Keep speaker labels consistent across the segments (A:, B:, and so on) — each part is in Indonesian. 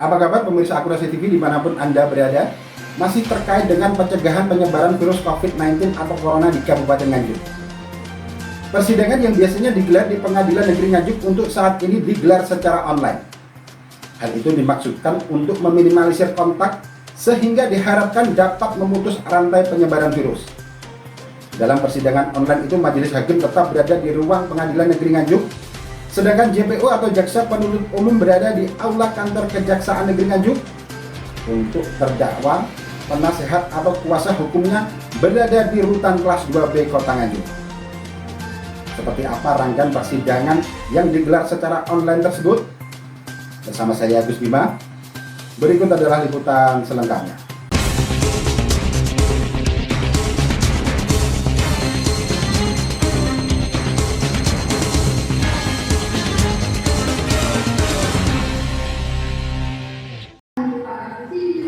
A: Apa kabar pemirsa Akurasi TV dimanapun Anda berada? Masih terkait dengan pencegahan penyebaran virus COVID-19 atau Corona di Kabupaten Nganjuk. Persidangan yang biasanya digelar di Pengadilan Negeri Nganjuk untuk saat ini digelar secara online. Hal itu dimaksudkan untuk meminimalisir kontak sehingga diharapkan dapat memutus rantai penyebaran virus. Dalam persidangan online itu majelis hakim tetap berada di ruang Pengadilan Negeri Nganjuk, sedangkan JPO atau Jaksa Penuntut Umum berada di aula kantor Kejaksaan Negeri Nganjuk untuk terdakwa, penasehat atau kuasa hukumnya berada di rutan kelas 2B Kota Nganjuk. Seperti apa rangkaian persidangan yang digelar secara online tersebut? Bersama saya Agus Bima, berikut adalah liputan selengkapnya.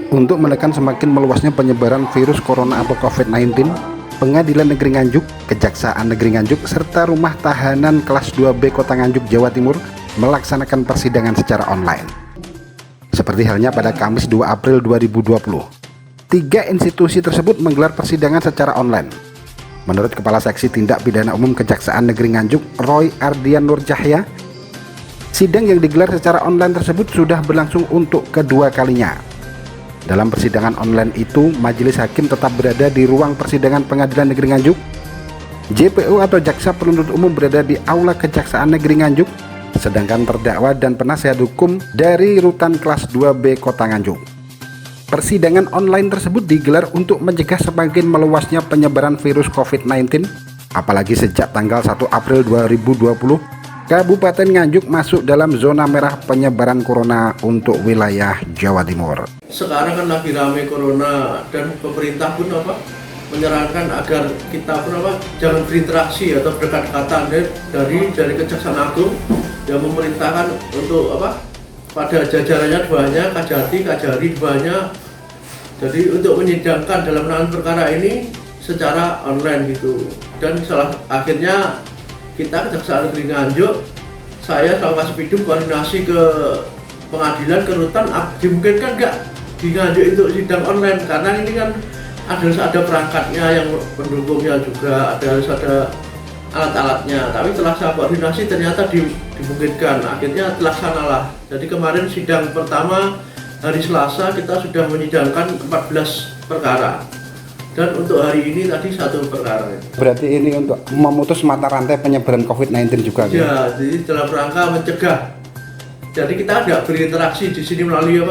A: Untuk menekan semakin meluasnya penyebaran virus corona atau COVID-19, Pengadilan Negeri Nganjuk, Kejaksaan Negeri Nganjuk, serta Rumah Tahanan Kelas 2B Kota Nganjuk, Jawa Timur melaksanakan persidangan secara online. Seperti halnya pada Kamis 2 April 2020, tiga institusi tersebut menggelar persidangan secara online. Menurut Kepala Seksi Tindak Pidana Umum Kejaksaan Negeri Nganjuk, Roy Ardian Nur Cahya, sidang yang digelar secara online tersebut sudah berlangsung untuk kedua kalinya. Dalam persidangan online itu, majelis hakim tetap berada di ruang persidangan Pengadilan Negeri Nganjuk. JPO atau Jaksa Penuntut Umum berada di aula Kejaksaan Negeri Nganjuk, sedangkan terdakwa dan penasehat hukum dari rutan kelas 2B Kota Nganjuk. Persidangan online tersebut digelar untuk mencegah semakin meluasnya penyebaran virus COVID-19, apalagi sejak tanggal 1 April 2020, Kabupaten Nganjuk masuk dalam zona merah penyebaran corona untuk wilayah Jawa Timur.
B: Sekarang kan lagi ramai corona dan pemerintah pun menyarankan agar kita jangan berinteraksi atau berdekat-dekatan dari Kejaksaan Agung yang memerintahkan untuk pada jajarannya banyak, Kajari banyak. Jadi untuk menyidangkan dalam penanganan perkara ini secara online gitu. Dan akhirnya kita Kejaksaan Negeri Nganjuk, saya sama Mas Pidum koordinasi ke pengadilan, ke rutan, dimungkinkan nggak di Nganjuk itu sidang online, karena ini kan ada perangkatnya yang pendukungnya juga, harus ada alat-alatnya. Tapi setelah saya koordinasi ternyata dimungkinkan, akhirnya terlaksanalah. Jadi kemarin sidang pertama hari Selasa kita sudah menyidangkan 14 perkara. Dan untuk hari ini tadi 1 perkara.
A: Berarti ini untuk memutus mata rantai penyebaran COVID-19 juga?
B: Ya, jadi dalam rangka mencegah. Jadi kita tidak berinteraksi di sini melalui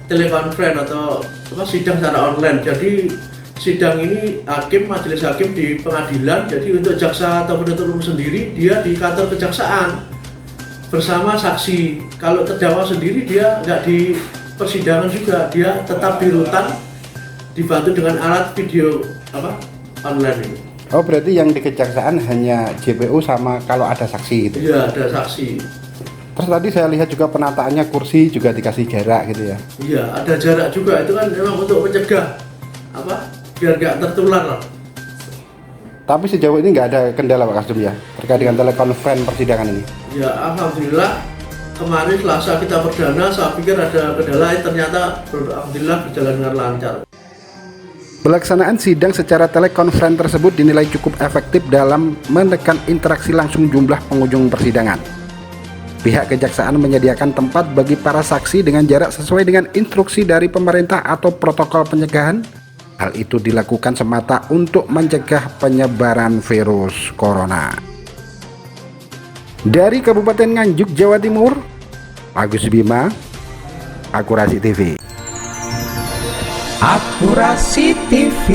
B: telekonferensi atau sidang secara online. Jadi sidang ini majelis hakim di pengadilan. Jadi untuk jaksa atau penuntut umum sendiri dia di kantor kejaksaan bersama saksi. Kalau terdakwa sendiri dia nggak di persidangan juga, dia tetap di rutan, dibantu dengan alat video online ini.
A: Oh, berarti yang di kejaksaan hanya JPU sama kalau ada saksi gitu?
B: Iya, ada saksi.
A: Terus tadi saya lihat juga penataannya kursi juga dikasih jarak gitu ya?
B: Iya, ada jarak juga. Itu kan memang untuk mencegah biar nggak tertular.
A: Tapi sejauh ini nggak ada kendala Pak Kasdum ya terkait dengan telekonferensi persidangan ini?
B: Ya, alhamdulillah. Kemarin Selasa kita perdana, saya pikir ada kendala, ternyata alhamdulillah berjalan dengan lancar.
A: Pelaksanaan sidang secara telekonferensi tersebut dinilai cukup efektif dalam menekan interaksi langsung jumlah pengunjung persidangan. Pihak kejaksaan menyediakan tempat bagi para saksi dengan jarak sesuai dengan instruksi dari pemerintah atau protokol pencegahan. Hal itu dilakukan semata untuk mencegah penyebaran virus corona. Dari Kabupaten Nganjuk, Jawa Timur, Agus Bima, Akurasi TV.
C: Akurasi TV.